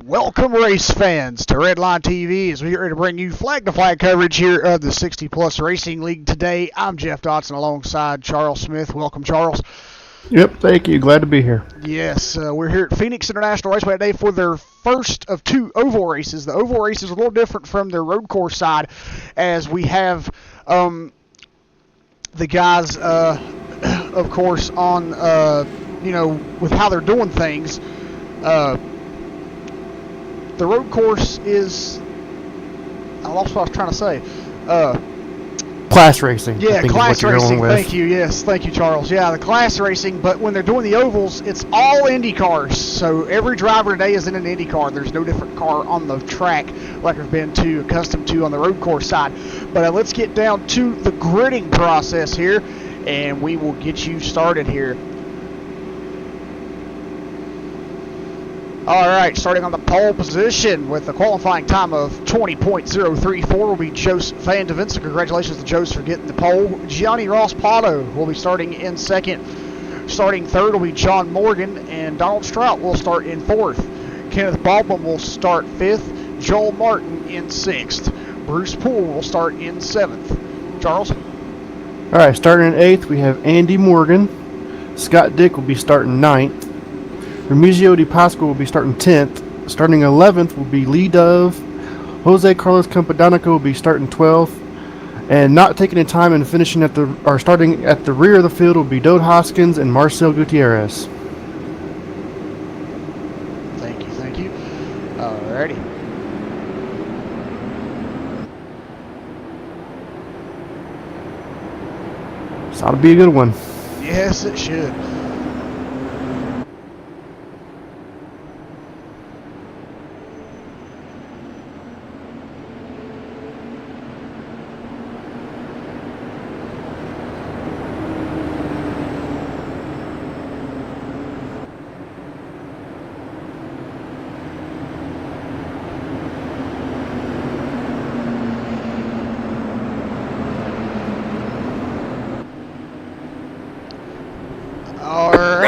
Welcome, race fans, to Redlinetv as we're here to bring you flag-to-flag coverage here of the 60-plus Racing League today. I'm Jeff Dotson alongside Charles Smith. Welcome, Charles. Yep, thank you. Glad to be here. Yes, we're here at Phoenix International Raceway today for their first of two oval races. The oval race is a little different from their road course side, as we have the guys, of course, on, with how they're doing things. The road course is, I lost what I was trying to say. Class racing. Yeah, class racing. With. Thank you. Yes, thank you, Charles. Yeah, the class racing. But when they're doing the ovals, it's all Indycars. So every driver today is in an Indycar. There's no different car on the track like we've been accustomed to on the road course side. But let's get down to the gridding process here, and we will get you started here. All right, starting on the pole position with a qualifying time of 20.034 will be Joseph Van de Vince. Congratulations to Joseph for getting the pole. Gianni Ross Pato will be starting in second. Starting third will be John Morgan, and Donald Strout will start in fourth. Kenneth Baldwin will start fifth. Joel Martin in sixth. Bruce Poole will start in seventh. Charles? All right, starting in eighth, we have Andy Morgan. Scott Dick will be starting ninth. Remigio Di Pasqua will be starting 10th. Starting 11th will be Lee Dove. Jose Carlos Campadonico will be starting 12th. And not taking any time and finishing starting at the rear of the field will be Dode Hoskins and Marcel Gutierrez. Thank you. Alrighty. This ought to be a good one. Yes, it should.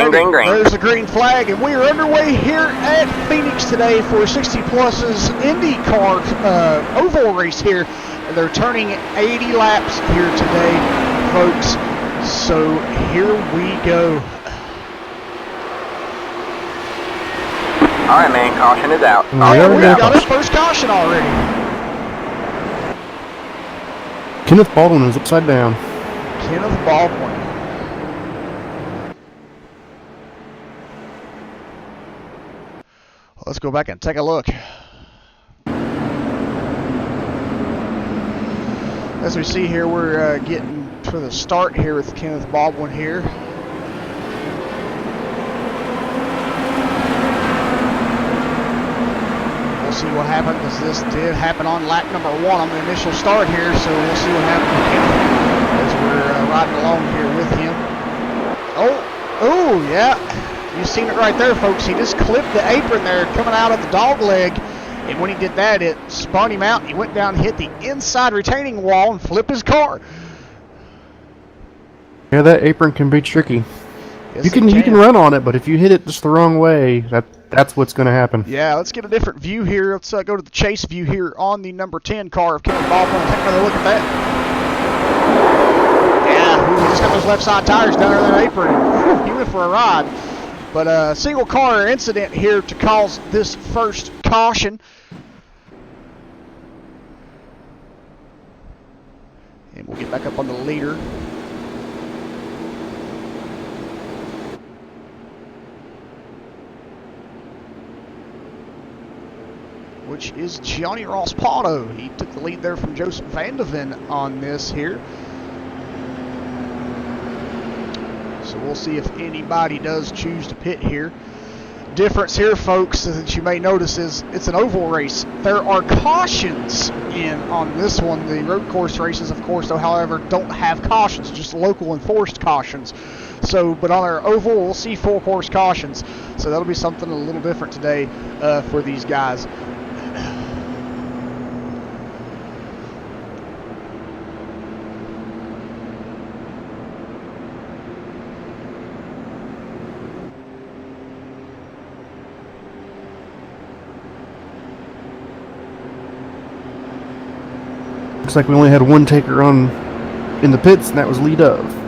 Green. There's the green flag, and we are underway here at Phoenix today for 60-plus's IndyCar oval race here. They're turning 80 laps here today, folks. So here we go. All right, man. Caution is out. We got our first caution already. Kenneth Baldwin is upside down. Kenneth Baldwin. Let's go back and take a look. As we see here, we're getting to the start here with Kenneth Baldwin here. We'll see what happens, because this did happen on lap number 1 on the initial start here, so we'll see what happens with Kenneth as we're riding along here with him. Oh, yeah. You've seen it right there, folks. He just clipped the apron there coming out of the dog leg. And when he did that, it spun him out. He went down and hit the inside retaining wall and flipped his car. Yeah, that apron can be tricky. Yes, you can run on it, but if you hit it just the wrong way, that's what's going to happen. Yeah, let's get a different view here. Let's go to the chase view here on the number 10 car of Kenneth Baldwin. Take another look at that. Yeah, he just got those left side tires down there in that apron. Whew, he went for a ride. But a single car incident here to cause this first caution. And we'll get back up on the leader. Which is Gianni Ross Pato. He took the lead there from Joseph Van de Vince on this here. So we'll see if anybody does choose to pit here. Difference here, folks, that you may notice is it's an oval race. There are cautions in on this one. The road course races, of course, though, however, don't have cautions, just local enforced cautions. So, but on our oval, we'll see full course cautions. So that'll be something a little different today for these guys. Looks like we only had one taker on in the pits, and that was Lee Dove.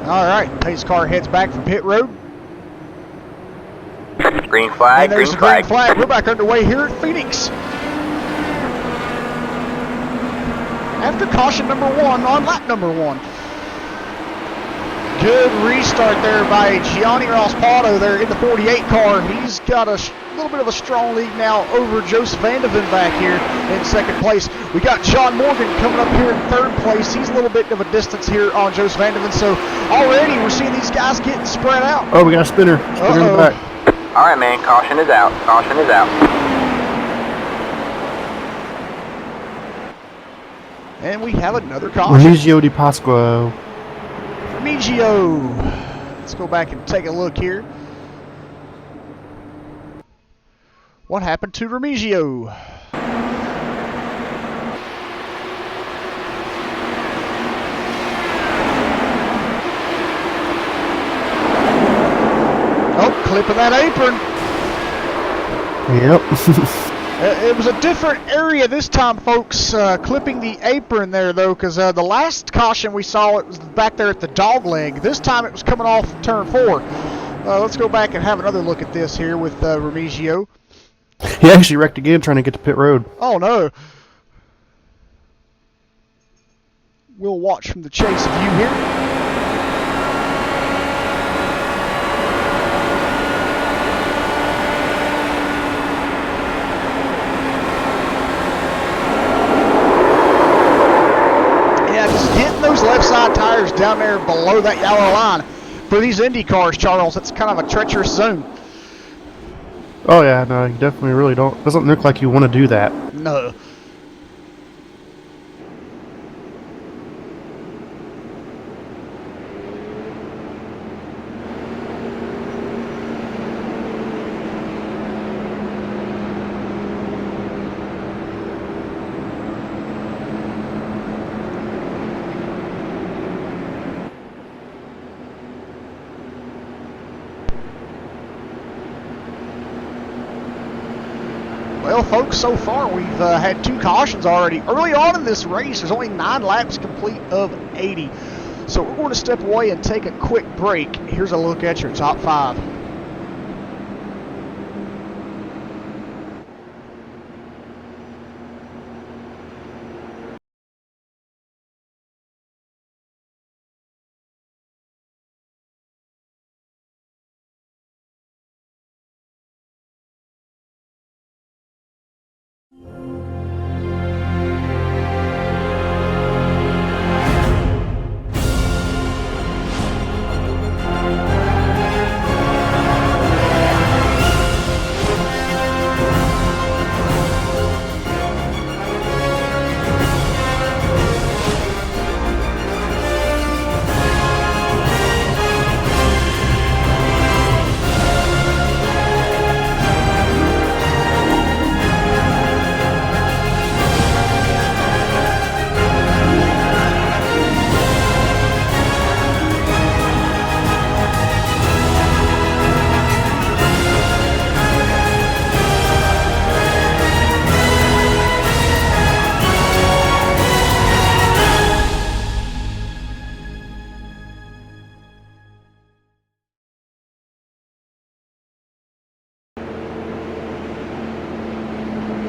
All right, pace car heads back from pit road. Green flag, And there's the green flag. We're back underway here at Phoenix. After caution number 1 on lap number 1. Good restart there by Gianni Rospato there in the 48 car. He's got a little bit of a strong lead now over Joseph Vandeven back here in second place. We got John Morgan coming up here in third place. He's a little bit of a distance here on Joseph Vandeven. So already we're seeing these guys getting spread out. Oh, we got a spinner. Spinner in the back. All right, man. Caution is out. Caution is out. And we have another caution. Remigio Di Pasqua. Remigio. Let's go back and take a look here. What happened to Remigio? Oh, clipping that apron. Yep. It was a different area this time, folks, clipping the apron there, though, because the last caution we saw, it was back there at the dog leg. This time it was coming off turn 4. Let's go back and have another look at this here with Remigio. He actually wrecked again trying to get to pit road. Oh, no. We'll watch from the chase view here. Left side tires down there below that yellow line. For these Indycars, Charles, it's kind of a treacherous zone. Oh yeah, no, you definitely really don't. Doesn't look like you want to do that. No. Well, folks, so far we've had 2 cautions already. Early on in this race, there's only 9 laps complete of 80. So we're going to step away and take a quick break. Here's a look at your top 5.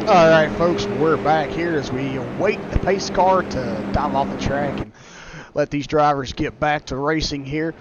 All right, folks, we're back here as we await the pace car to dive off the track and let these drivers get back to racing here.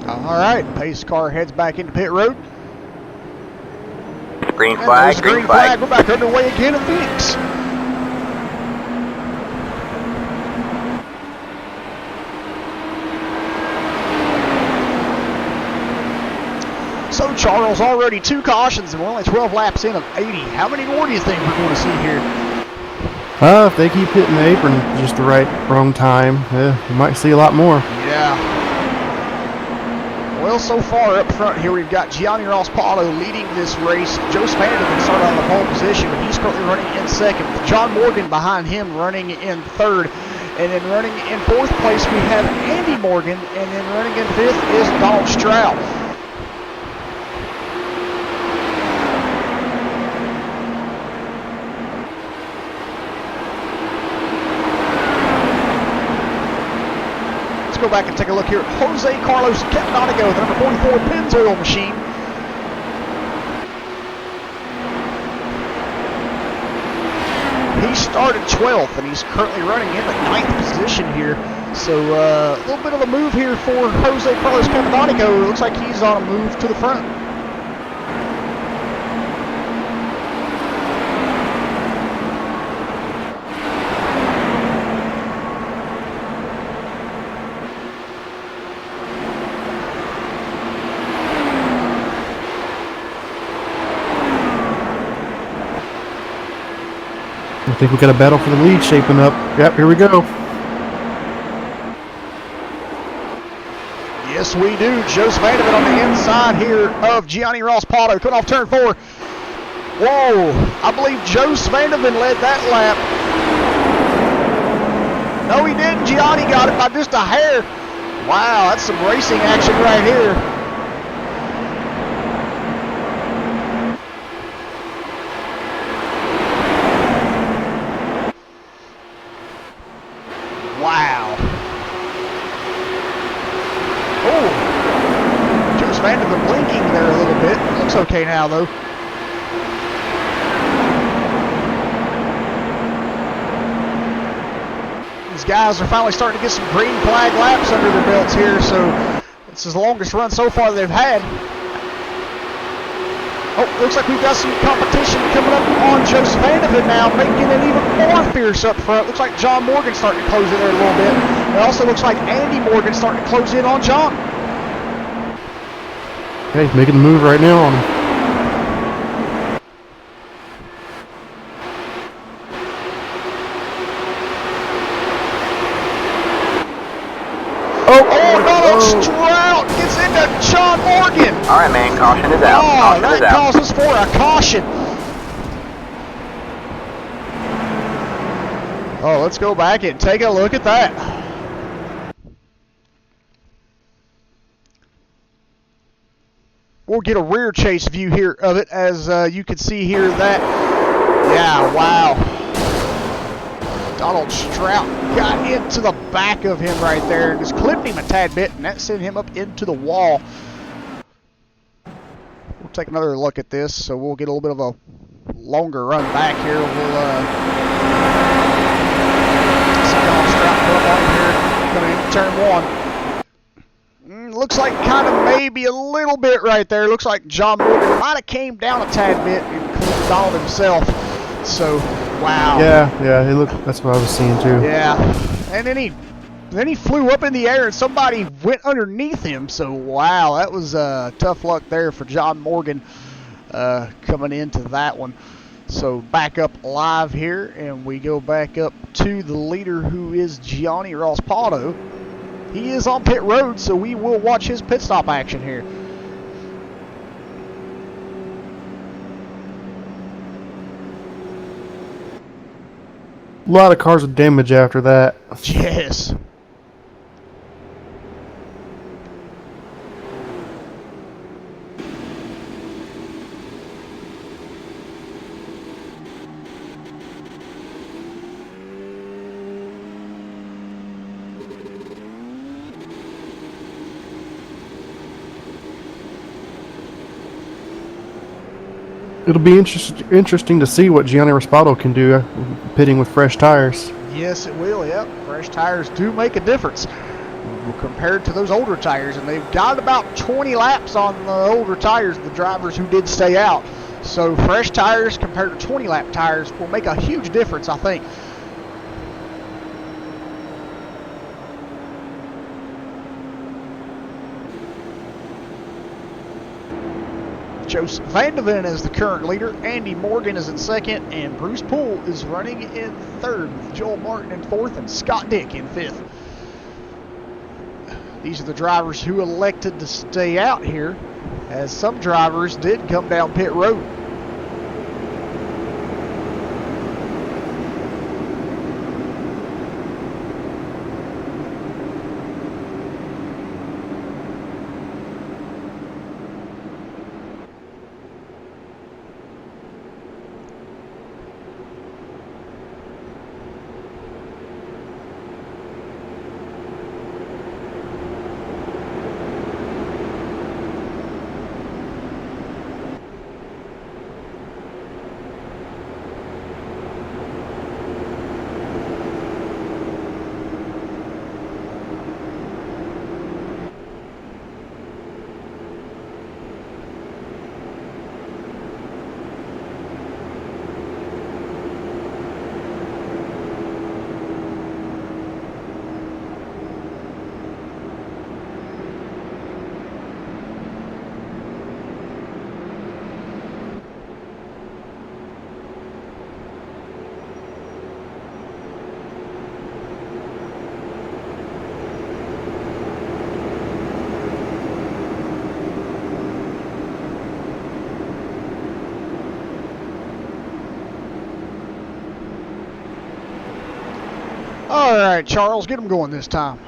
All right, pace car heads back into pit road. Green flag, green flag. We're back underway again in Phoenix. So, Charles, already 2 cautions and we're only 12 laps in of 80. How many more do you think we're going to see here? If they keep hitting the apron just the wrong time, you might see a lot more. Yeah. Well, so far up front here, we've got Gianni Rospato leading this race. Joe Spandeman started on the pole position, but he's currently running in second. John Morgan behind him running in third. And then running in fourth place, we have Andy Morgan. And then running in fifth is Donald Stroud. Go back and take a look here at Jose Carlos Capitanico, the number 44 Pennzoil machine. He started 12th and he's currently running in the 9th position here. So a little bit of a move here for Jose Carlos Capitanico. It looks like he's on a move to the front. I think we got a battle for the lead shaping up. Yep, here we go. Yes, we do. Joe Spandeman on the inside here of Gianni Rospato. Coming off turn 4. Whoa, I believe Joe Spandeman led that lap. No, he didn't. Gianni got it by just a hair. Wow, that's some racing action right here. Wow. Oh, Joe Spandeman blinking there a little bit. Looks okay now, though. These guys are finally starting to get some green flag laps under their belts here, so it's the longest run so far they've had. Oh, looks like we've got some competition coming up on Joe Spandeman now, making it even more fierce up front. Looks like John Morgan's starting to close in there a little bit. It also looks like Andy Morgan's starting to close in on John. Okay, making the move right now on him. Donald Stroud gets into John Morgan. All right, man, caution is out. Oh, that causes for a caution. Oh, let's go back and take a look at that. We'll get a rear chase view here of it, as you can see here that, yeah, wow. Donald Stroud got into the back of him right there and just clipped him a tad bit, and that sent him up into the wall. We'll take another look at this, so we'll get a little bit of a longer run back here. We'll see Donald Stroud put up on here, coming into turn 1. Looks like kind of maybe a little bit right there. Looks like John Morgan might have came down a tad bit and cooled down himself. So, wow. Yeah, he looked. That's what I was seeing too. Yeah, and then he flew up in the air and somebody went underneath him. So, wow, that was tough luck there for John Morgan coming into that one. So back up live here, and we go back up to the leader, who is Gianni Rospato. He is on pit road, so we will watch his pit stop action here. A lot of cars with damage after that. Yes. It'll be interesting to see what Gianni Rospato can do pitting with fresh tires. Yes, it will, yep. Fresh tires do make a difference compared to those older tires, and they've got about 20 laps on the older tires, the drivers who did stay out. So fresh tires compared to 20 lap tires will make a huge difference, I think. Joseph Vandeven is the current leader. Andy Morgan is in second, and Bruce Poole is running in third, with Joel Martin in fourth and Scott Dick in fifth. These are the drivers who elected to stay out here, as some drivers did come down pit road. All right, Charles, get them going this time.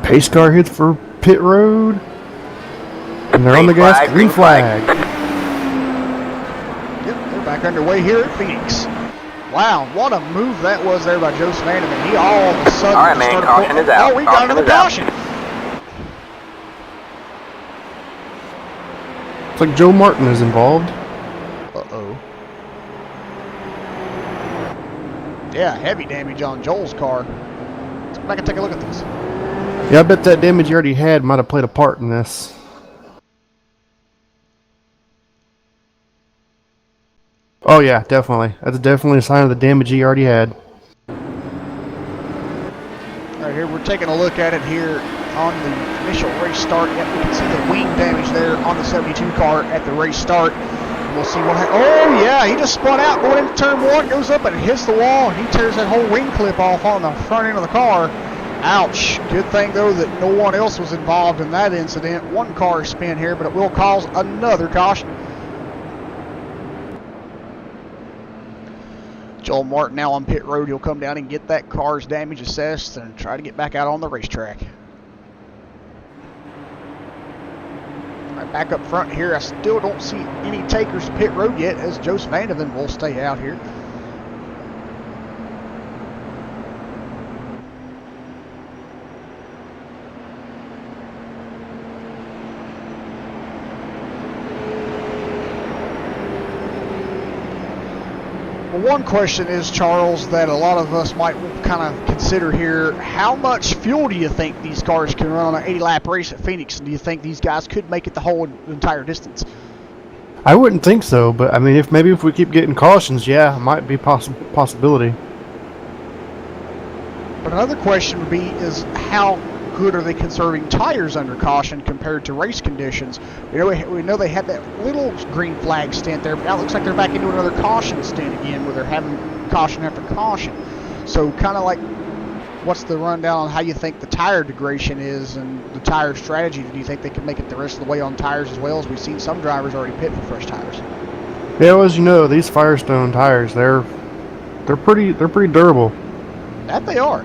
Pace car hits for pit road, and they're on the gas. Green flag. Yep, they're back underway here at Phoenix. Wow, what a move that was there by Joseph Vandeman. He all of a sudden all right, man, caution is out. Oh, we got another caution. Looks like Joe Martin is involved. Uh-oh. Yeah, heavy damage on Joel's car. Let's go back and take a look at this. Yeah, I bet that damage you already had might have played a part in this. Oh yeah, definitely. That's definitely a sign of the damage he already had. All right, here we're taking a look at it here on the initial race start. Yep, we can see the wing damage there on the 72 car at the race start. We'll see what happens. Oh yeah, he just spun out going into turn one, goes up and hits the wall, and he tears that whole wing clip off on the front end of the car. Ouch. Good thing, though, that no one else was involved in that incident. One car spin here, but it will cause another caution. Joel Martin now on pit road. He'll come down and get that car's damage assessed and try to get back out on the racetrack. All right, back up front here, I still don't see any takers to pit road yet, as Joseph Vandeven will stay out here. Well, one question is, Charles, that a lot of us might kind of consider here. How much fuel do you think these cars can run on an 80-lap race at Phoenix? And do you think these guys could make it the whole entire distance? I wouldn't think so, but I mean, if we keep getting cautions, yeah, it might be possibility. But another question would be is how good are they conserving tires under caution compared to race conditions? We know they had that little green flag stint there, but now it looks like they're back into another caution stint again where they're having caution after caution. So kind of like, what's the rundown on how you think the tire degradation is and the tire strategy? Do you think they can make it the rest of the way on tires as well, as we've seen some drivers already pit for fresh tires? Yeah, well, as you know, these Firestone tires, they're pretty durable. That they are.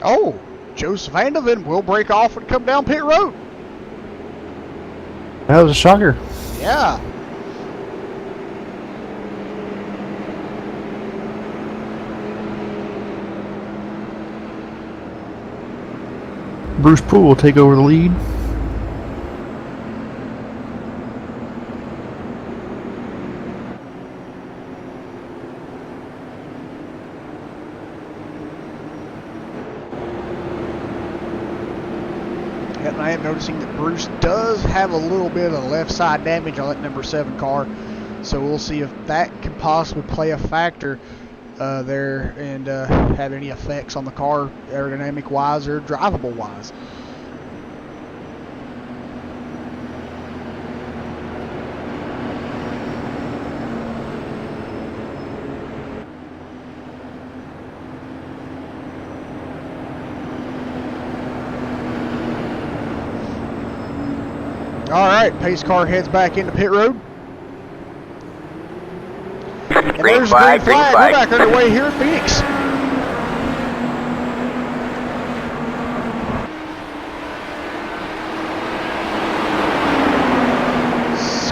Oh, Joseph Vanderven will break off and come down pit road. That was a shocker. Yeah. Bruce Poole will take over the lead. And I am noticing that Bruce does have a little bit of left side damage on that number 7 car. So we'll see if that can possibly play a factor there and have any effects on the car aerodynamic wise or drivable wise. All right, pace car heads back into pit road. And there's a green flag. We're back underway here at Phoenix.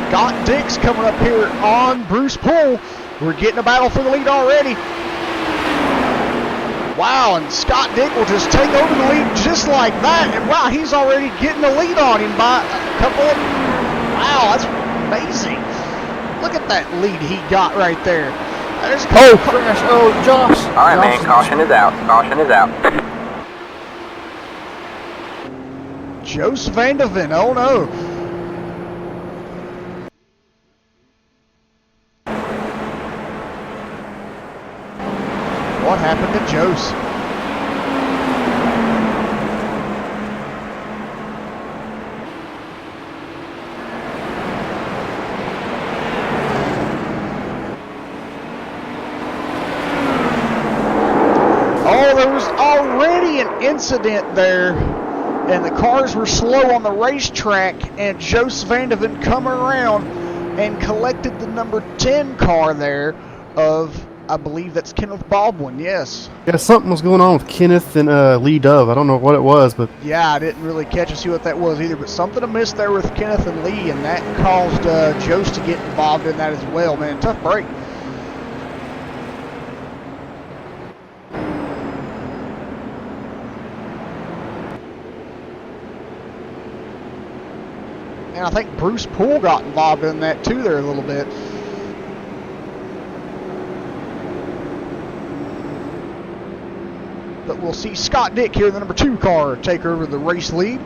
Scott Dick's coming up here on Bruce Poole. We're getting a battle for the lead already. Wow, and Scott Dick will just take over the lead just like that. And wow, he's already getting the lead on him by a couple of... Wow, that's amazing. Look at that lead he got right there. Oh, crash. Oh, Josh. All right, man, caution is out. Caution is out. Joseph Vanderven, oh no. What happened to Jose? Oh, there was already an incident there, and the cars were slow on the racetrack, and Joseph Vanderven come around and collected the number 10 car there of, I believe that's Kenneth Baldwin, yes. Yeah, something was going on with Kenneth and Lee Dove. I don't know what it was, but... Yeah, I didn't really catch and see what that was either, but something amiss there with Kenneth and Lee, and that caused Jose to get involved in that as well, man. Tough break. And I think Bruce Poole got involved in that too there a little bit. But we'll see Scott Dick here in the number 2 car take over the race lead.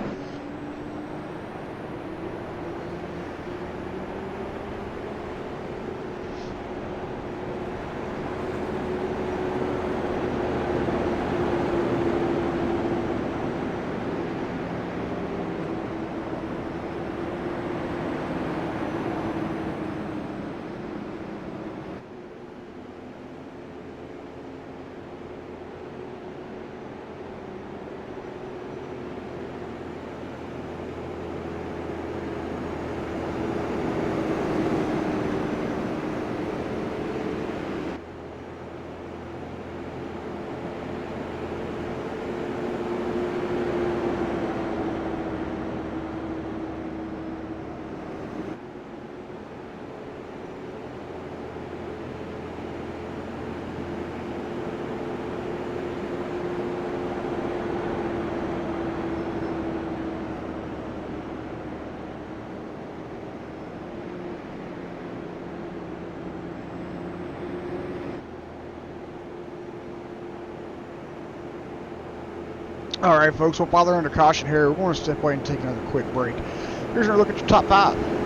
All right, folks, well, while they're under caution here, we're going to step away and take another quick break. Here's a look at your top 5.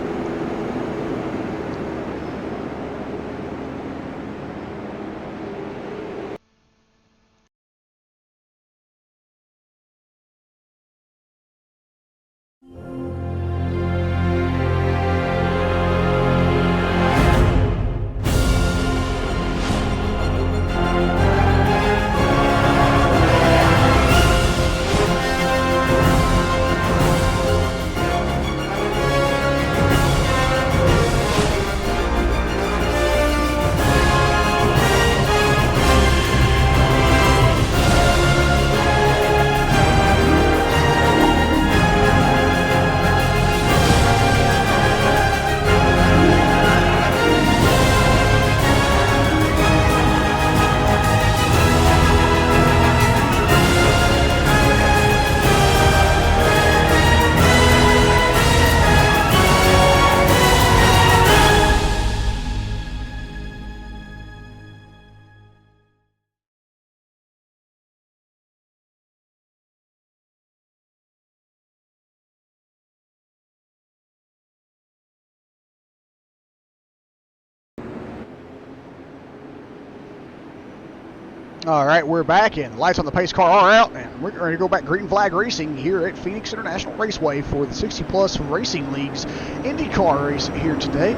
All right, we're back, and lights on the pace car are out, and we're ready to go back green flag racing here at Phoenix International Raceway for the 60-plus Racing League's IndyCar race here today.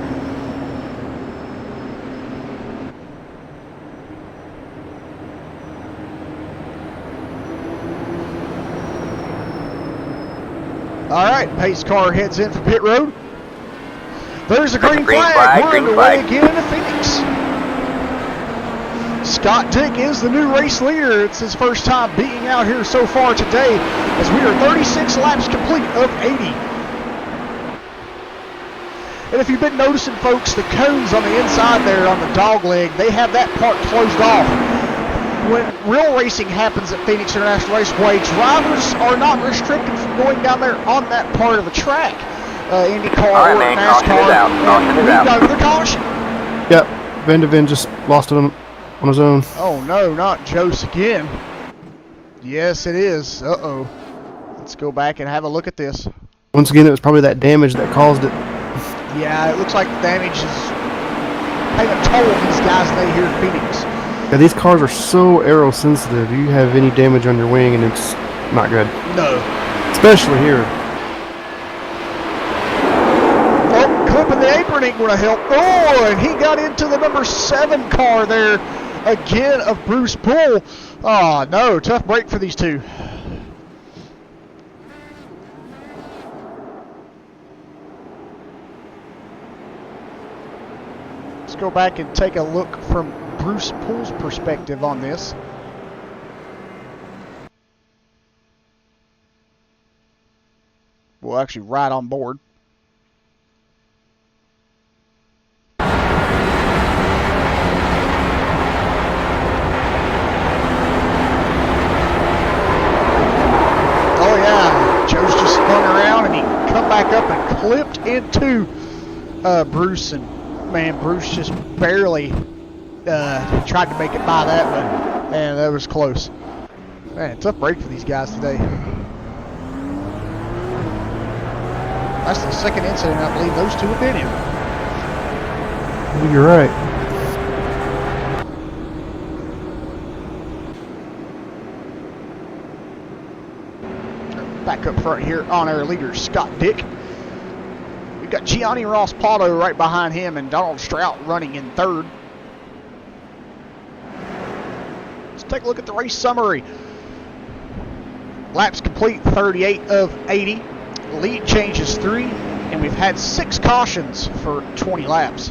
All right, pace car heads in for pit road. There's a green flag. We're underway again into Phoenix. Scott Dick is the new race leader. It's his first time being out here so far today, as we are 36 laps complete of 80. And if you've been noticing, folks, the cones on the inside there on the dog leg, they have that part closed off. When real racing happens at Phoenix International Raceway, drivers are not restricted from going down there on that part of the track. IndyCar or NASCAR. We've got another caution. Yep, Van de Ven just lost it on his own. Oh no, not Jose again. Yes, it is. Uh-oh. Let's go back and have a look at this. Once again, it was probably that damage that caused it. Yeah, it looks like the damage is taking a toll on these guys today here in Phoenix. Yeah, these cars are so aero sensitive. You have any damage on your wing and it's not good. No. Especially here. Oh, clipping the apron ain't going to help. Oh, and he got into the number 7 car there again of Bruce Bull. Oh, no, tough break for these two. Let's go back and take a look from Bruce Bull's perspective on this. Well, actually, right on board. Oh yeah, Joe's just spun around and he come back up and clipped into Bruce, and man, Bruce just barely tried to make it by that, but man, that was close. Man, tough break for these guys today. That's the second incident I believe those two have been in. You're right. Back up front here on our leader, Scott Dick. We've got Gianni Ross Pato right behind him and Donald Strout running in third. Let's take a look at the race summary. Laps complete 38 of 80. Lead changes 3, and we've had 6 cautions for 20 laps.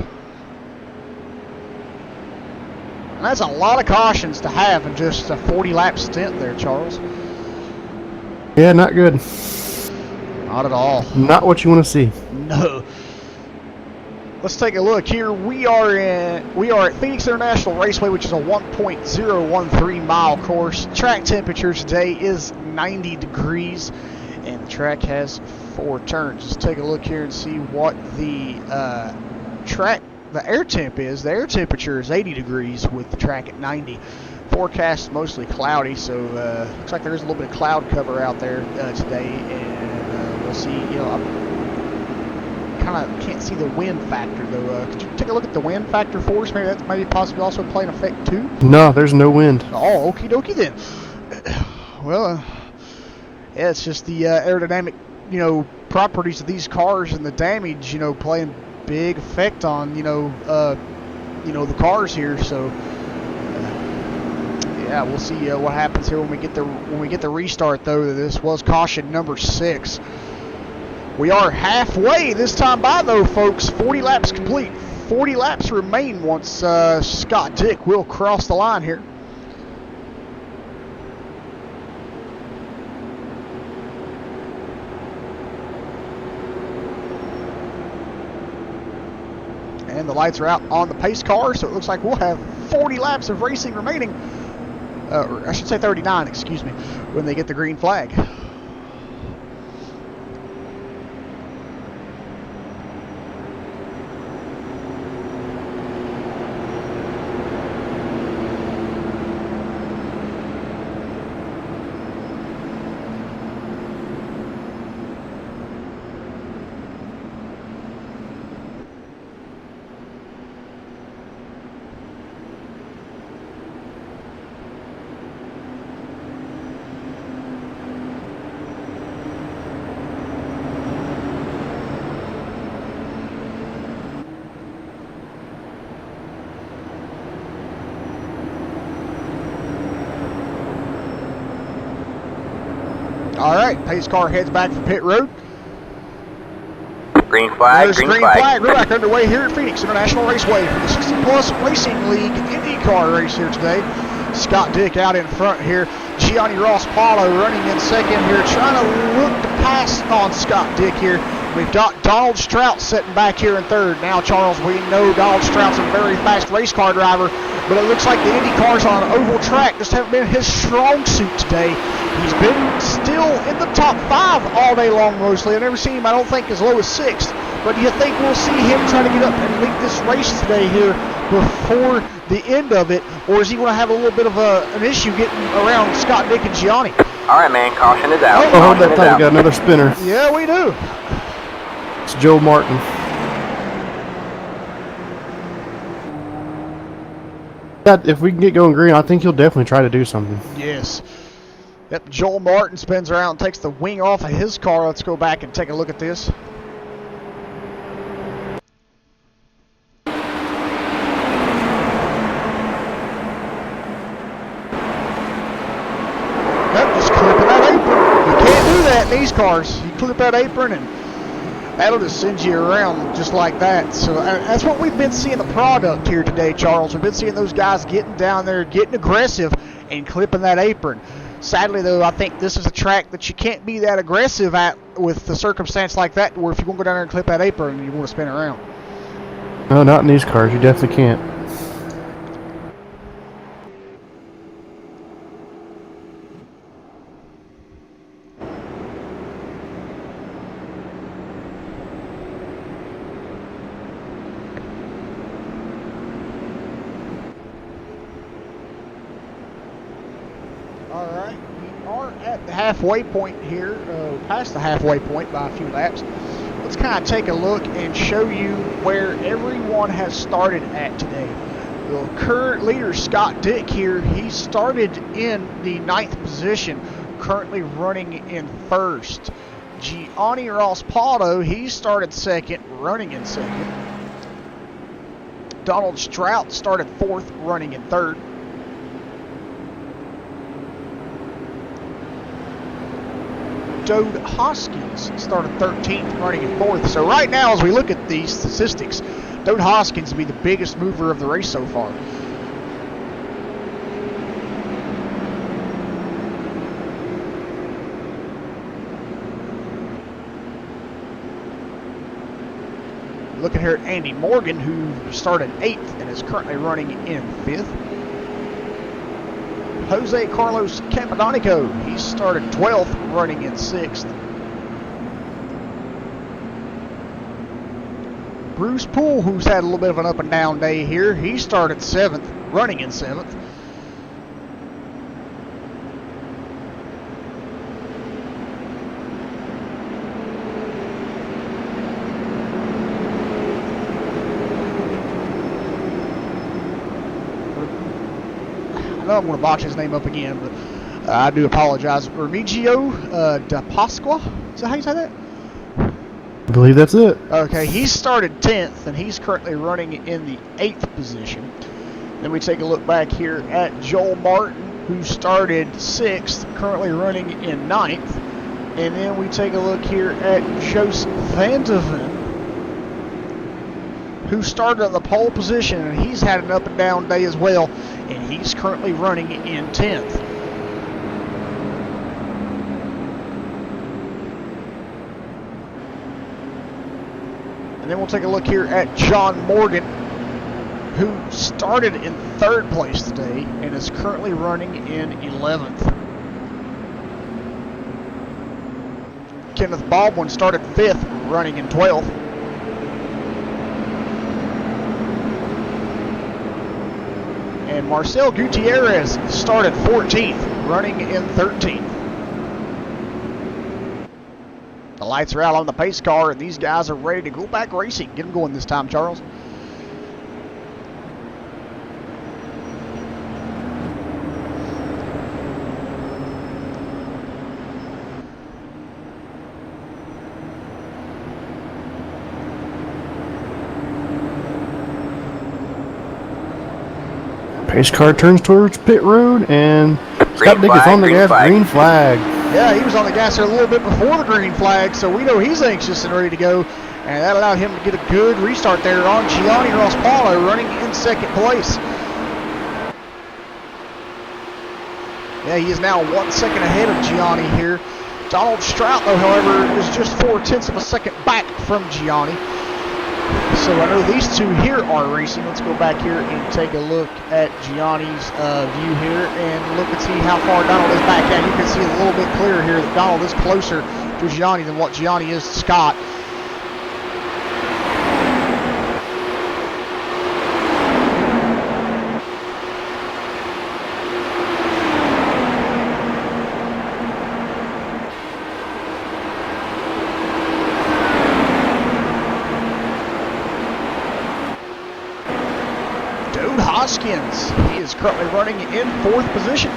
And that's a lot of cautions to have in just a 40-lap stint there, Charles. Yeah, not good. Not at all. Not what you want to see. No. Let's take a look here. We are at Phoenix International Raceway, which is a 1.013 mile course. Track temperature today is 90 degrees, and the track has 4 turns. Let's take a look here and see what the air temp is. The air temperature is 80 degrees with the track at 90. Forecast mostly cloudy, so looks like there's a little bit of cloud cover out there today, and we'll see. You know, I kind of can't see the wind factor though. Could you take a look at the wind factor for us? Maybe that might possibly also play an effect too. No, there's no wind. Oh, okie dokie then. Well, yeah, it's just the aerodynamic, properties of these cars and the damage, playing big effect on, the cars here. So, yeah, we'll see what happens here when we get the restart. Though this was caution number 6. We are halfway this time by though, folks. 40 laps complete. 40 laps remain once Scott Dick will cross the line here. And the lights are out on the pace car, so it looks like we'll have 40 laps of racing remaining. Or I should say 39, excuse me, when they get the green flag. All right, pace car heads back for pit road. Green flag, There's green flag. We're back underway here at Phoenix International Raceway for the 60 Plus Racing League IndyCar race here today. Scott Dick out in front here. Gianni Ross Paulo running in second here, trying to look to pass on Scott Dick here. We've got Donald Strout sitting back here in third. Now, Charles, we know Donald Strout's a very fast race car driver, but it looks like the Indy cars on an oval track just haven't been his strong suit today. He's been still in the top 5 all day long mostly. I've never seen him, I don't think, as low as 6th. But do you think we'll see him try to get up and lead this race today here before the end of it? Or is he going to have a little bit of an issue getting around Scott Dick and Gianni? All right, man, caution is out. Oh, hold that thought, we got another spinner. Yeah, we do. It's Joe Martin. If we can get going green, I think he'll definitely try to do something. Yes. Yep, Joel Martin spins around and takes the wing off of his car. Let's go back and take a look at this. Yep, just clipping that apron. You can't do that in these cars. You clip that apron and that'll just send you around just like that. So that's what we've been seeing the product here today, Charles. We've been seeing those guys getting down there, getting aggressive, and clipping that apron. Sadly, though, I think this is a track that you can't be that aggressive at with the circumstance like that, where if you want to go down there and clip that apron, you want to spin around. No, not in these cars. You definitely can't. Alright, we are at the halfway point here, past the halfway point by a few laps. Let's kind of take a look and show you where everyone has started at today. The current leader, Scott Dick here, he started in the 9th position, currently running in 1st. Gianni Ross Paulo, he started 2nd, running in 2nd. Donald Strout started 4th, running in 3rd. Dode Hoskins started 13th, running in 4th. So right now, as we look at these statistics, Dode Hoskins will be the biggest mover of the race so far. Looking here at Andy Morgan, who started 8th and is currently running in 5th. Jose Carlos Campodonico, he started 12th, running in 6th. Bruce Poole, who's had a little bit of an up and down day here, he started 7th, running in 7th. know I'm going to botch his name up again, but I do apologize. Remigio da Pasqua. Is that how you say that? I believe that's it. Okay, he started 10th, and he's currently running in the 8th position. Then we take a look back here at Joel Martin, who started 6th, currently running in 9th. And then we take a look here at Joost van de Ven, who started in the pole position, and he's had an up and down day as well, and he's currently running in 10th. And then we'll take a look here at John Morgan, who started in 3rd place today and is currently running in 11th. Kenneth Baldwin started 5th, running in 12th. And Marcel Gutierrez started 14th, running in 13th. The lights are out on the pace car, and these guys are ready to go back racing. Get them going this time, Charles. Pace car turns towards pit road, and Scott Dick is on the gas. Green flag. Yeah, he was on the gas there a little bit before the green flag, so we know he's anxious and ready to go. And that allowed him to get a good restart there on Gianni Rospalo, running in 2nd place. Yeah, he is now 1 second ahead of Gianni here. Donald Strout, though, however, is just 0.4 of a second back from Gianni. So I know these two here are racing. Let's go back here and take a look at Gianni's view here and look and see how far Donald is back at. You can see a little bit clearer here that Donald is closer to Gianni than what Gianni is to Scott. Hoskins, he is currently running in 4th position.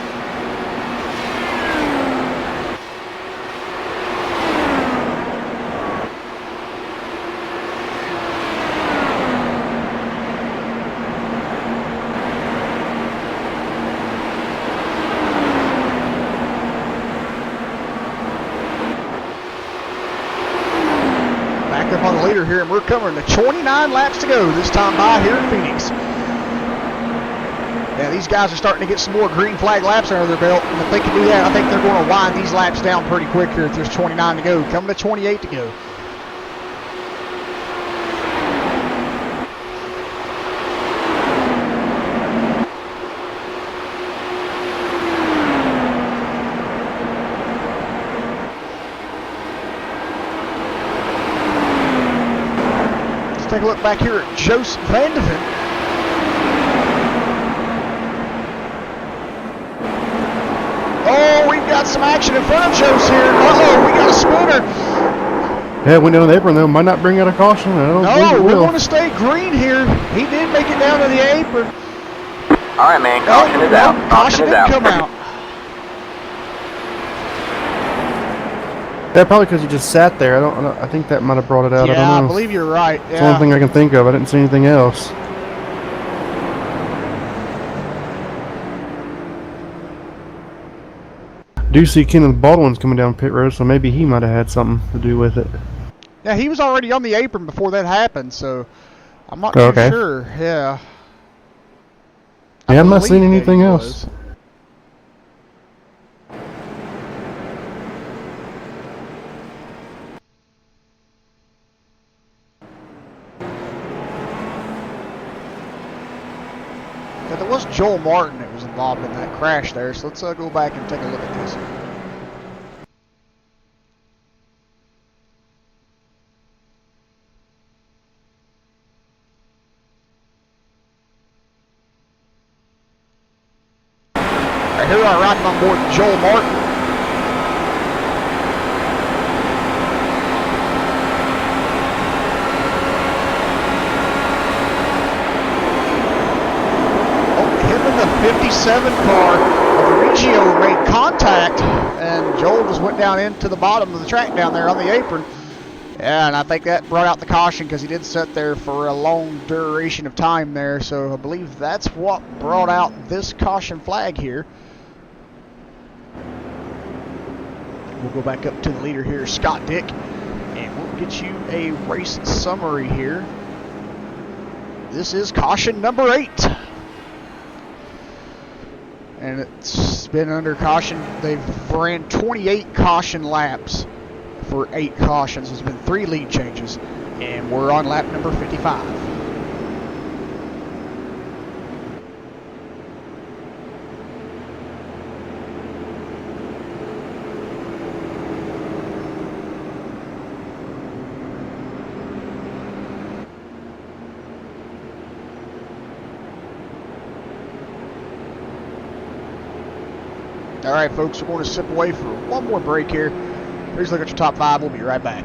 Back up on the leader here, and we're covering the 29 laps to go this time by here in Phoenix. Yeah, these guys are starting to get some more green flag laps under their belt, and if they can do that, I think they're going to wind these laps down pretty quick here if there's 29 to go. Coming to 28 to go. Let's take a look back here at Joost van de Ven. Oh, we've got some action in front of Joe's here. Uh-oh, we got a spinner. Yeah, went down the apron though. Might not bring out a caution. I don't believe it we're will. going to stay green here. He did make it down to the apron. All right, man. Caution is out. Caution didn't come out. Yeah, probably because he just sat there. I think that might have brought it out. Yeah, I don't know. I believe you're right. It's the only thing I can think of. I didn't see anything else. Do see Kenneth Baldwin's coming down pit road, so maybe he might have had something to do with it. Yeah, he was already on the apron before that happened, so I'm not too sure. Yeah. I'm not seeing anything else. Yeah, there was Joel Martin that was involved in that crash there, so let's go back and take a look at this. Right, here we are riding on board Joel Martin. 57 car of Regio made contact, and Joel just went down into the bottom of the track down there on the apron. Yeah, and I think that brought out the caution because he did sit there for a long duration of time there. So I believe that's what brought out this caution flag here. We'll go back up to the leader here, Scott Dick, and we'll get you a race summary here. This is caution number 8. And it's been under caution. They've ran 28 caution laps for 8 cautions. There's been 3 lead changes, and we're on lap number 55. All right, folks, we're going to step away for one more break here. Here's a look at your top 5. We'll be right back.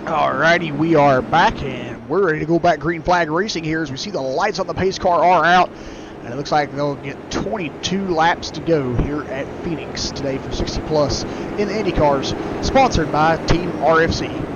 Alrighty, we are back and we're ready to go back green flag racing here as we see the lights on the pace car are out, and it looks like they'll get 22 laps to go here at Phoenix today for 60 plus in the Indycars, sponsored by Team RFC.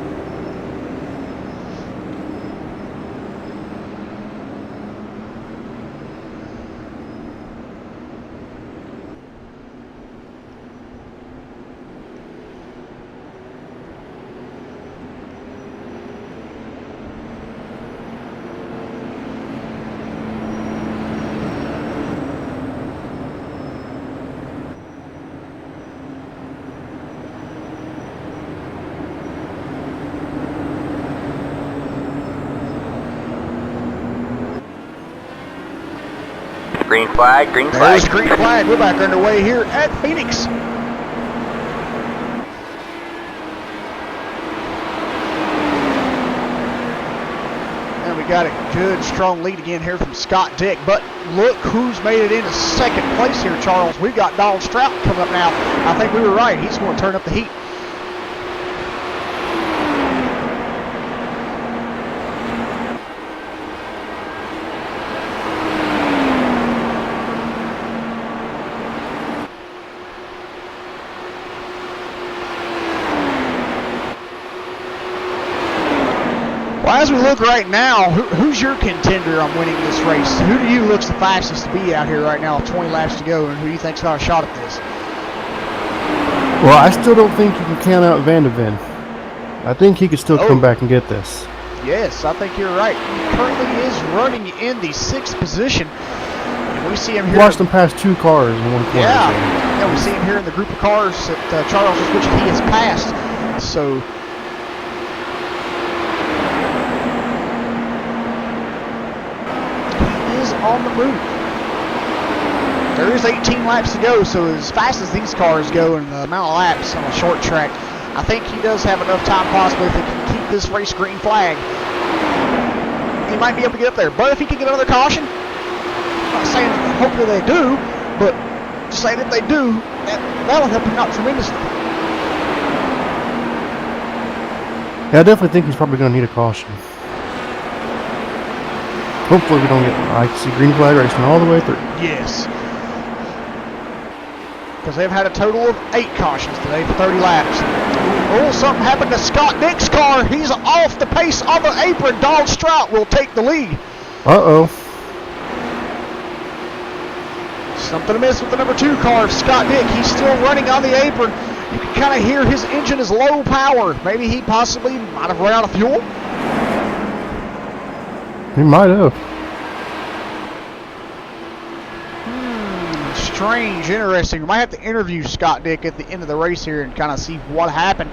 Green flag, green flag. There's green flag. We're back underway here at Phoenix. And we got a good, strong lead again here from Scott Dick. But look who's made it into second place here, Charles. We've got Donald Strout coming up now. I think we were right. He's going to turn up the heat. Well, as we look right now, who's your contender on winning this race? Who do you looks the fastest to be out here right now, 20 laps to go, and who do you think's got a shot at this? Well, I still don't think you can count out Van de Ven. I think he could still come back and get this. Yes, I think you're right. He currently is running in the 6th position. And we see him here. Watched him pass 2 cars in one corner. Yeah, we see him here in the group of cars that Charles is which he has passed. So on the move. There is 18 laps to go, so as fast as these cars go and the amount of laps on a short track, I think he does have enough time possibly if he can keep this race green flag. He might be able to get up there, but if he can get another caution, I'm not saying hopefully they do, but just saying if they do, that'll help him out tremendously. Yeah, I definitely think he's probably going to need a caution. Hopefully we don't get, I see green flag racing all the way through. Yes. because they've had a total of 8 cautions today for 30 laps. Oh, something happened to Scott Dick's car. He's off the pace on the apron. Donald Strout will take the lead. Uh-oh. Something amiss with the number 2 car of Scott Dick. He's still running on the apron. You can kind of hear his engine is low power. Maybe he possibly might have run out of fuel. He might have. Strange, interesting. We might have to interview Scott Dick at the end of the race here and kind of see what happened.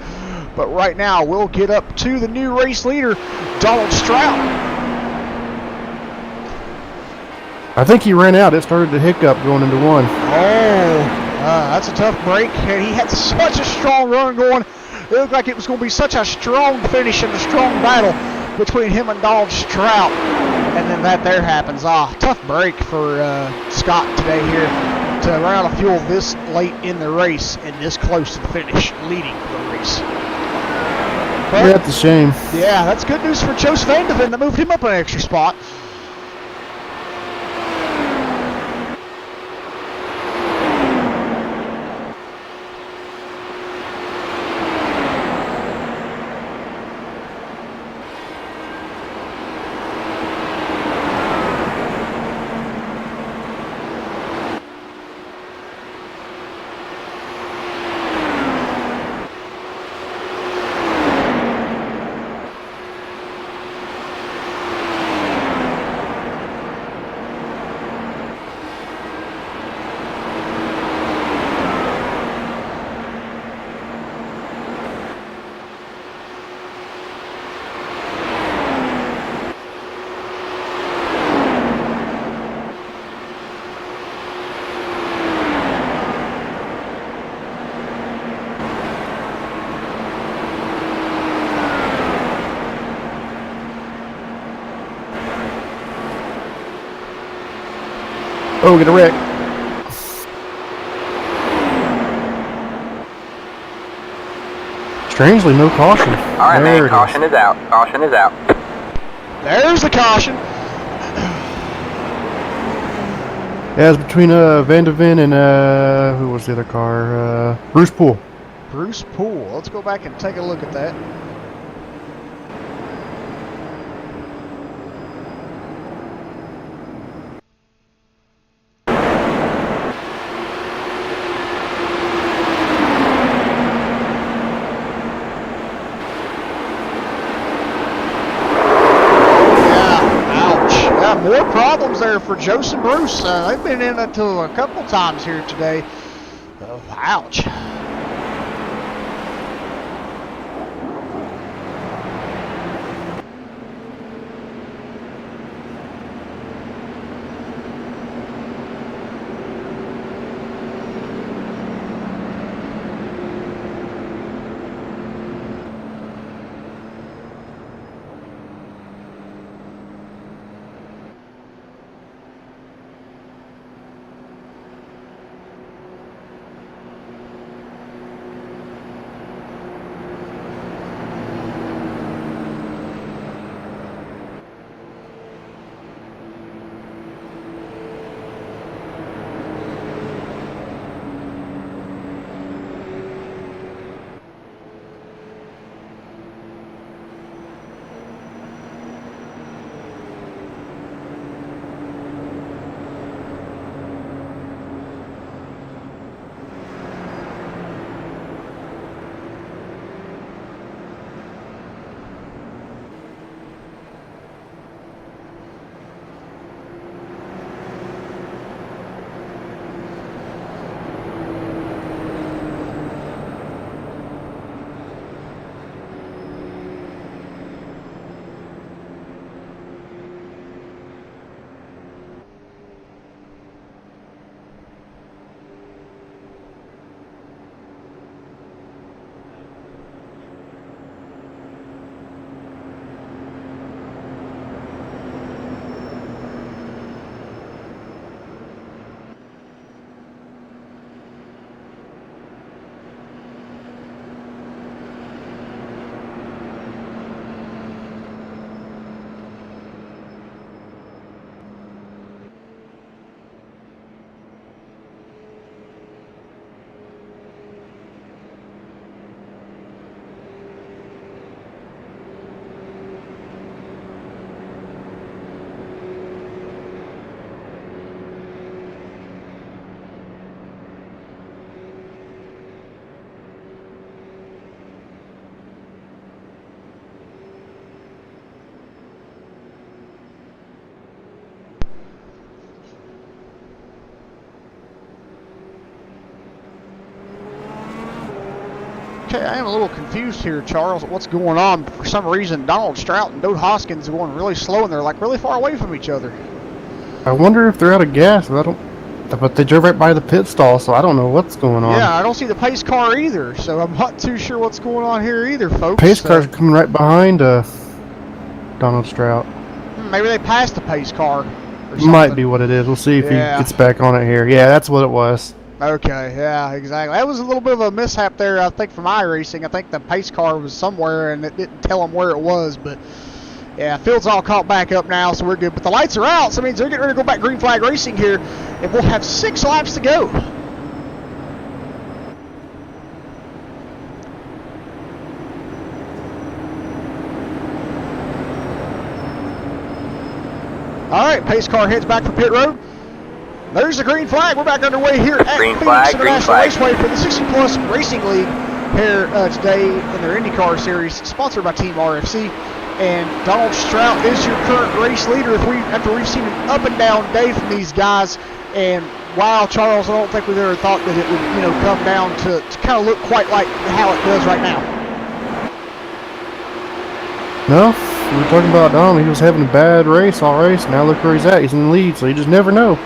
But right now, we'll get up to the new race leader, Donald Strout. I think he ran out. It started to hiccup going into 1. That's a tough break. And he had such a strong run going. It looked like it was going to be such a strong finish and a strong battle between him and Donald Strout. And then that there happens. Tough break for Scott today here to run out of fuel this late in the race and this close to the finish, leading the race. But, yeah, that's a shame. Yeah, that's good news for Joseph Vandeven that moved him up an extra spot. Oh, get a wreck. Strangely, no caution. All right, man. Caution is out. Caution is out. There's the caution. Yeah, it's between Vandeven and who was the other car? Bruce Poole. Bruce Poole. Let's go back and take a look at that. More problems there for Jose and Bruce. They've been in it a couple times here today. Ouch. Okay, I am a little confused here, Charles, at what's going on. For some reason, Donald Strout and Dode Hoskins are going really slow, and they're like really far away from each other. I wonder if they're out of gas. But they drove right by the pit stall, so I don't know what's going on. Yeah, I don't see the pace car either, so I'm not too sure what's going on here either, folks. Pace car's coming right behind Donald Strout. Maybe they passed the pace car. Or something. Might be what it is. We'll see if he gets back on it here. Yeah, that's what it was. Okay, yeah, exactly. That was a little bit of a mishap there, I think, for my racing. I think the pace car was somewhere, and it didn't tell them where it was, but yeah, field's all caught back up now, so we're good. But the lights are out, so it means they're getting ready to go back green flag racing here, and we'll have 6 laps to go. All right, pace car heads back for pit road. There's the green flag. We're back underway here at Phoenix International Raceway for the 60 Plus Racing League here today in their Indycar series, sponsored by Team RFC. And Donald Strout is your current race leader. After we've seen an up and down day from these guys, and wow, Charles, I don't think we've ever thought that it would, come down to kind of look quite like how it does right now. No, we were talking about Donald. He was having a bad race all race. Now look where he's at. He's in the lead, so you just never know.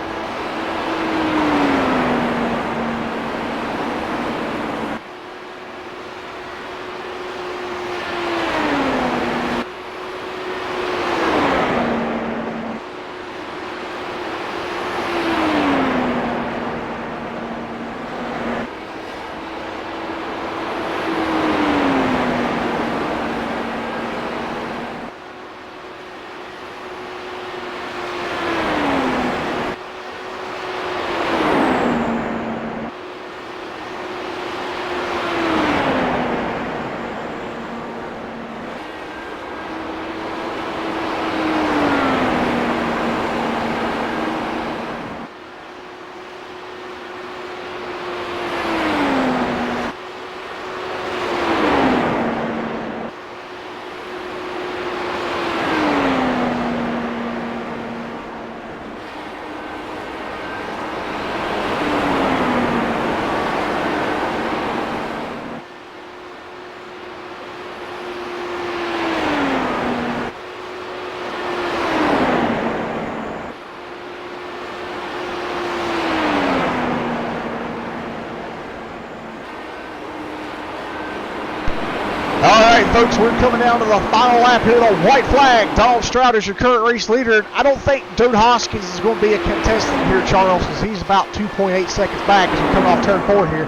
Folks, we're coming down to the final lap here. The white flag. Donald Strout is your current race leader. I don't think Dode Hoskins is going to be a contestant here, Charles, because he's about 2.8 seconds back as we're coming off turn 4 here.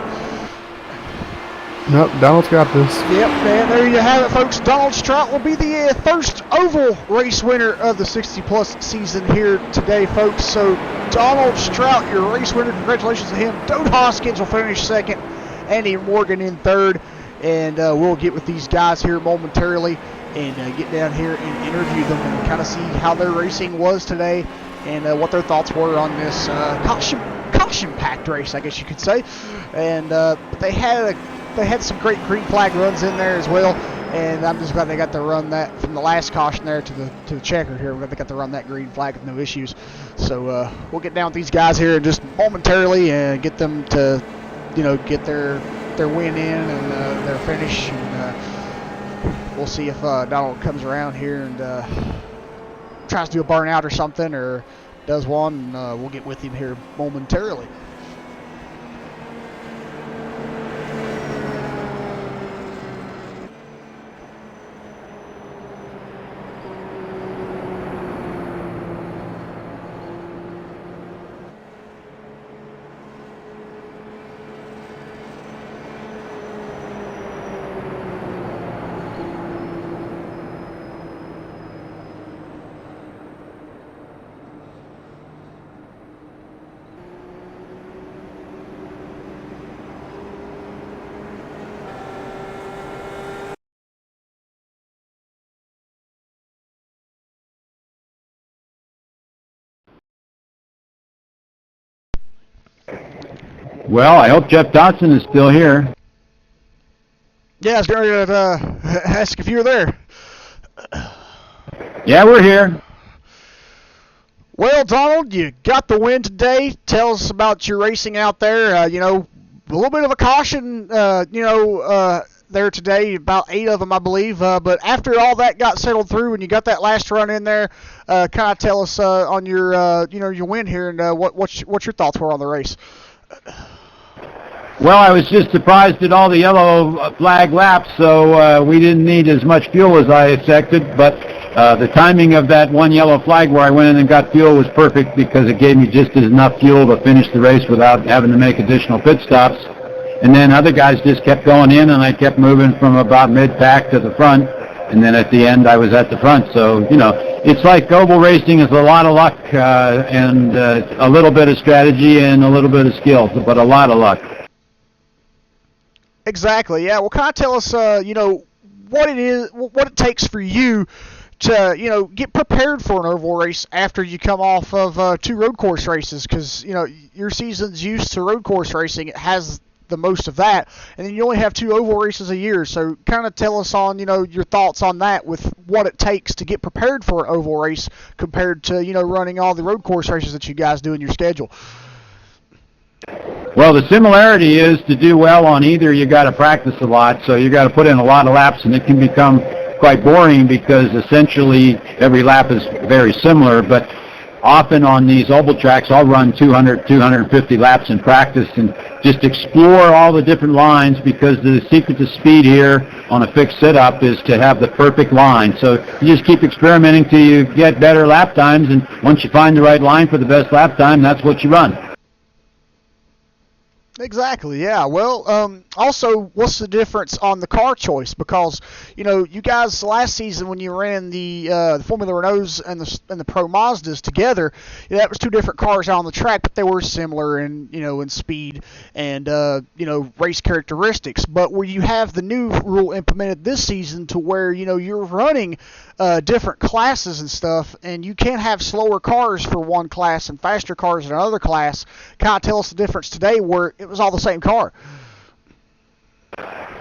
Nope, Donald's got this. Yep, and there you have it, folks. Donald Strout will be the first oval race winner of the 60-plus season here today, folks. So, Donald Strout, your race winner. Congratulations to him. Dode Hoskins will finish second. Andy Morgan in third. And we'll get with these guys here momentarily and get down here and interview them and kind of see how their racing was today and what their thoughts were on this caution-packed race, I guess you could say. And but they had some great green flag runs in there as well. And I'm just glad they got to run that from the last caution there to the checker here. They got to run that green flag with no issues. So we'll get down with these guys here just momentarily and get them to, get their win in and their finish, and we'll see if Donald comes around here and tries to do a burnout or something, or does one, and we'll get with him here momentarily. Well, I hope Jeff Dodson is still here. Yeah, I was going to ask if you were there. Yeah, we're here. Well, Donald, you got the win today. Tell us about your racing out there. A little bit of a caution, there today, about 8 of them, I believe. But after all that got settled through and you got that last run in there, kind of tell us on your your win here and what your thoughts were on the race. Well, I was just surprised at all the yellow flag laps, so we didn't need as much fuel as I expected, but the timing of that one yellow flag where I went in and got fuel was perfect because it gave me just enough fuel to finish the race without having to make additional pit stops. And then other guys just kept going in, and I kept moving from about mid-pack to the front, and then at the end I was at the front. So, you know, it's like oval racing is a lot of luck and a little bit of strategy and a little bit of skill, but a lot of luck. Exactly, yeah. Well, kind of tell us, what it is, what it takes for you to, get prepared for an oval race after you come off of 2 road course races, because, your season's used to road course racing. It has the most of that, and then you only have 2 oval races a year. So kind of tell us on, your thoughts on that with what it takes to get prepared for an oval race compared to, running all the road course races that you guys do in your schedule. Well, the similarity is to do well on either you got to practice a lot, so you got to put in a lot of laps, and it can become quite boring because essentially every lap is very similar. But often on these oval tracks, I'll run 200, 250 laps in practice and just explore all the different lines, because the secret to speed here on a fixed sit-up is to have the perfect line. So you just keep experimenting till you get better lap times, and once you find the right line for the best lap time, that's what you run. Exactly, yeah. Well, also, what's the difference on the car choice? Because, you guys last season when you ran the Formula Renaults and the Pro Mazdas together, that was 2 different cars out on the track, but they were similar in speed and race characteristics. But where you have the new rule implemented this season to where you're running different classes and stuff, and you can't have slower cars for one class and faster cars in another class. Kind of tell us the difference today where it was all the same car.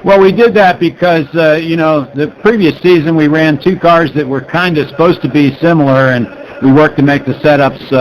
Well, we did that because, the previous season we ran 2 cars that were kind of supposed to be similar, and we worked to make the setups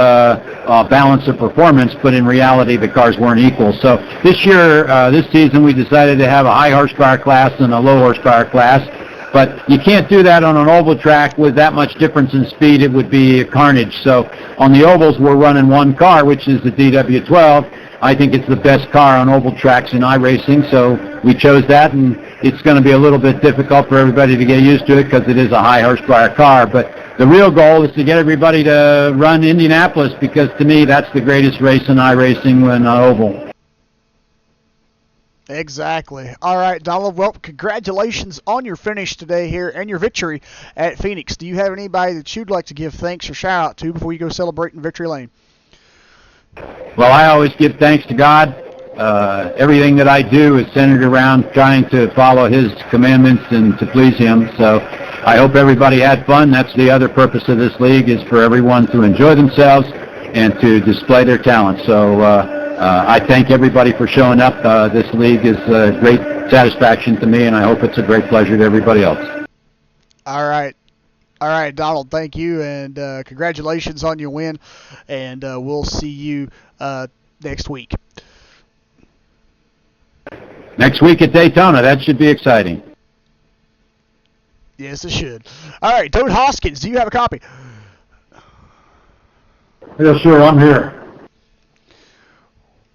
balance of performance, but in reality the cars weren't equal. So this year, this season, we decided to have a high horsepower class and a low horsepower class. But you can't do that on an oval track with that much difference in speed. It would be a carnage. So on the ovals, we're running one car, which is the DW12. I think it's the best car on oval tracks in iRacing, so we chose that, and it's going to be a little bit difficult for everybody to get used to it because it is a high horsepower car. But the real goal is to get everybody to run Indianapolis, because to me that's the greatest race in iRacing when oval. Exactly. All right, Donald. Well, congratulations on your finish today here and your victory at Phoenix. Do you have anybody that you'd like to give thanks or shout out to before you go celebrate in Victory Lane? Well, I always give thanks to God. Everything that I do is centered around trying to follow His commandments and to please Him. So I hope everybody had fun. That's the other purpose of this league, is for everyone to enjoy themselves and to display their talent. So I thank everybody for showing up. This league is a great satisfaction to me, and I hope it's a great pleasure to everybody else. All right. All right, Donald, thank you, and congratulations on your win, and we'll see you next week. Next week at Daytona. That should be exciting. Yes, it should. All right, Toad Hoskins, do you have a copy? Yes, sir, I'm here.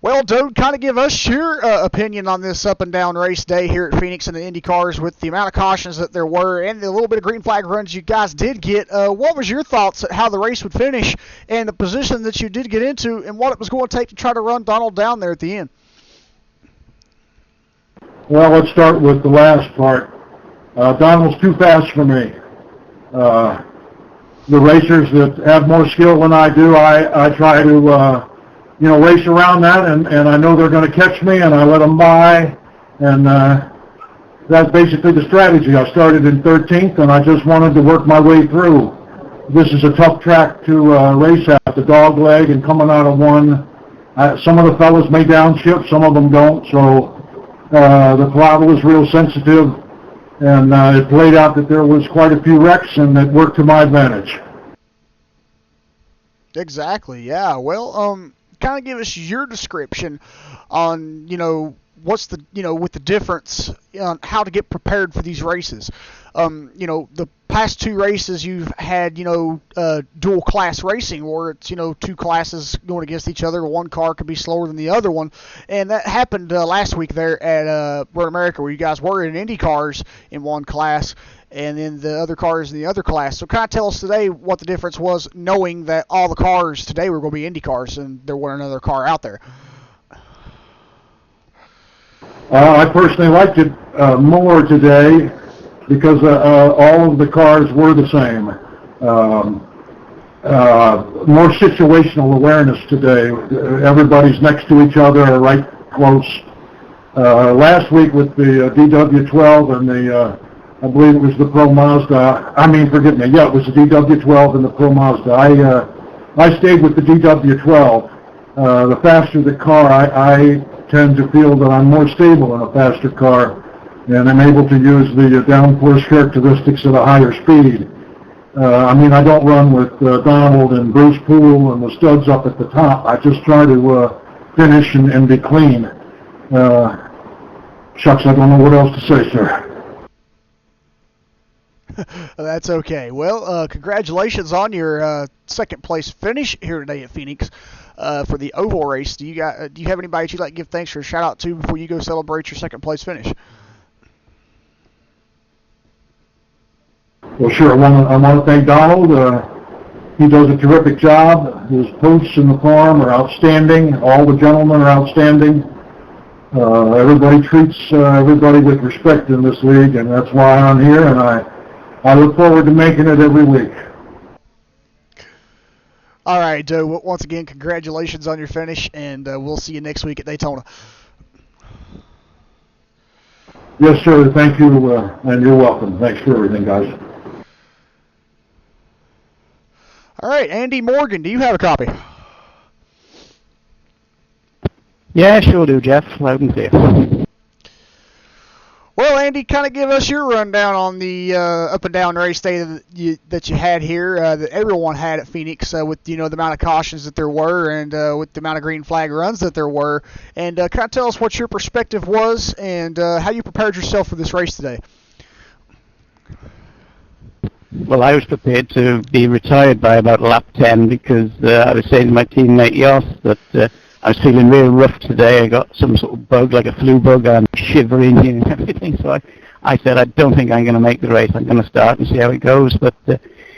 Well, Dode, kind of give us your opinion on this up and down race day here at Phoenix and the Indycars with the amount of cautions that there were and the little bit of green flag runs you guys did get. What was your thoughts at how the race would finish and the position that you did get into and what it was going to take to try to run Donald down there at the end? Well, let's start with the last part. Donald's too fast for me. The racers that have more skill than I do, I try to race around that, and I know they're going to catch me, and I let them by, and that's basically the strategy. I started in 13th, and I just wanted to work my way through. This is a tough track to race at, the dog leg, and coming out of one. Some of the fellas may downshift, some of them don't, so the throttle is real sensitive, and it played out that there was quite a few wrecks, and it worked to my advantage. Exactly, yeah. Well, kind of give us your description on, what's the with the difference on how to get prepared for these races. The past two races you've had dual class racing, where it's two classes going against each other. One car could be slower than the other one, and that happened last week there at Road America, where you guys were in Indycars in one class, and then the other cars in the other class. So kind of tell us today what the difference was, knowing that all the cars today were going to be Indycars and there wasn't another car out there. I personally liked it more today because all of the cars were the same. More situational awareness today. Everybody's next to each other, right close. Last week with the DW12 and the I believe it was the Pro Mazda. It was the DW12 and the Pro Mazda. I stayed with the DW12. The faster the car, I tend to feel that I'm more stable in a faster car, and I'm able to use the downforce characteristics at a higher speed. I don't run with Donald and Bruce Poole and the studs up at the top. I just try to finish and be clean. Shucks, I don't know what else to say, sir. That's okay. Well, congratulations on your second place finish here today at Phoenix for the oval race. Do you have anybody that you'd like to give thanks or a shout out to before you go celebrate your second place finish? Well, sure. I want to thank Donald. He does a terrific job. His posts in the farm are outstanding. All the gentlemen are outstanding. Everybody treats everybody with respect in this league, and that's why I'm here, and I look forward to making it every week. All right, Joe. Once again, congratulations on your finish, and we'll see you next week at Daytona. Yes, sir. Thank you, and you're welcome. Thanks for everything, guys. All right, Andy Morgan, do you have a copy? Yeah, sure do, Jeff. Loud and clear. Well, Andy, kind of give us your rundown on the up and down race day that you had here, that everyone had at Phoenix, with the amount of cautions that there were, and with the amount of green flag runs that there were, and kind of tell us what your perspective was and how you prepared yourself for this race today. Well, I was prepared to be retired by about lap 10 because I was saying to my teammate Jos that I was feeling real rough today. I got some sort of bug, like a flu bug, and shivering and everything. So I said, I don't think I'm going to make the race. I'm going to start and see how it goes. But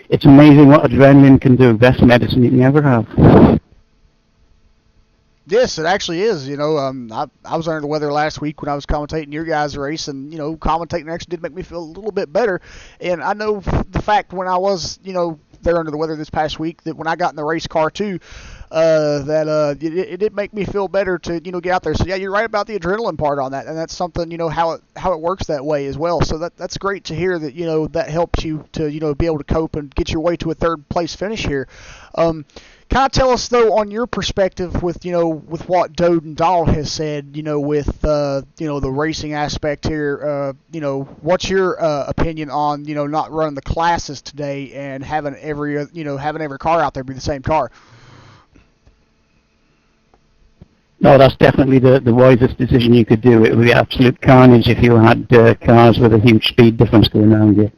it's amazing what adrenaline can do. Best medicine you can ever have. Yes, it actually is. I was under the weather last week when I was commentating your guys' race, and commentating actually did make me feel a little bit better. And I know the fact when I was there under the weather this past week, that when I got in the race car too, that it did make me feel better to get out there. So yeah, you're right about the adrenaline part on that, and that's something how it works that way as well. So that's great to hear that that helps you to be able to cope and get your way to a third place finish here. Kind of tell us though on your perspective with with what Dode and Dahl has said with the racing aspect here. What's your opinion on not running the classes today and having every car out there be the same car? No, that's definitely the wisest decision you could do. It would be absolute carnage if you had cars with a huge speed difference going around you.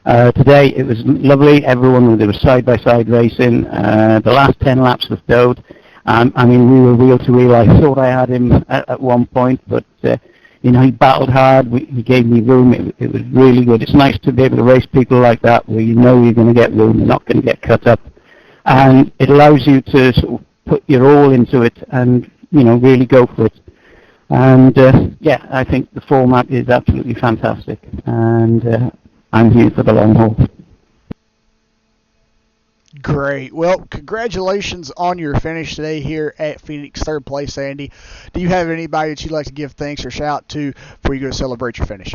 Today it was lovely. Everyone, there was side-by-side racing. The last 10 laps with Dode, we were wheel to wheel. I thought I had him at one point, but he battled hard. He gave me room. It was really good. It's nice to be able to race people like that, where you're going to get room, you're not going to get cut up, and it allows you to sort of put your all into it and really go for it. And I think the format is absolutely fantastic, and I'm here for the long haul. Great. Well, congratulations on your finish today here at Phoenix, third place, Andy. Do you have anybody that you'd like to give thanks or shout to before you go celebrate your finish?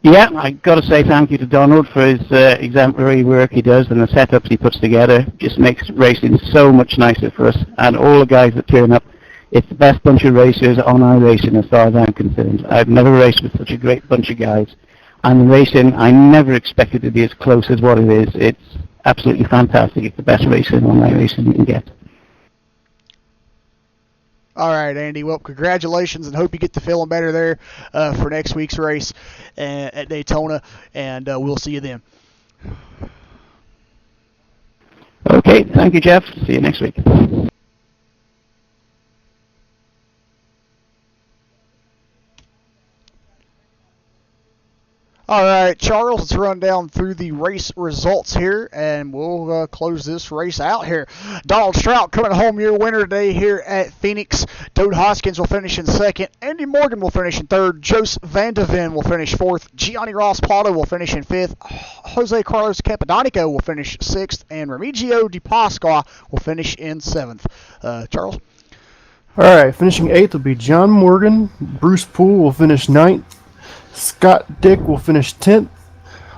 Yeah, I got to say thank you to Donald for his exemplary work he does and the setups he puts together. Just makes racing so much nicer for us, and all the guys that turn up. It's the best bunch of racers on iRacing as far as I'm concerned. I've never raced with such a great bunch of guys. And the racing, I never expected to be as close as what it is. It's absolutely fantastic. It's the best racing on iRacing you can get. All right, Andy. Well, congratulations, and hope you get to feeling better there for next week's race at Daytona, and we'll see you then. Okay, thank you, Jeff. See you next week. All right, Charles, let's run down through the race results here, and we'll close this race out here. Donald Strout coming home your winner today here at Phoenix. Toad Hoskins will finish in second. Andy Morgan will finish in third. Jose Van de Ven will finish fourth. Gianni Ross Pato will finish in fifth. Jose Carlos Capadonico will finish sixth. And Remigio Di Pasqua will finish in seventh. Charles? All right, finishing 8th will be John Morgan. Bruce Poole will finish 9th. Scott Dick will finish 10th.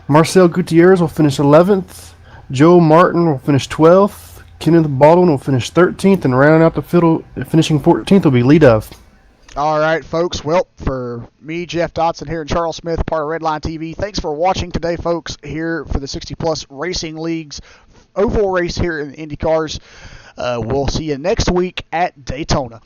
Marcel Gutierrez will finish 11th. Joe Martin will finish 12th. Kenneth Baldwin will finish 13th. And rounding out the field, finishing 14th will be Lee Dove. All right, folks. Well, for me, Jeff Dotson here, and Charles Smith, part of Redline TV, thanks for watching today, folks, here for the 60-plus Racing League's oval race here in the Indycars. We'll see you next week at Daytona.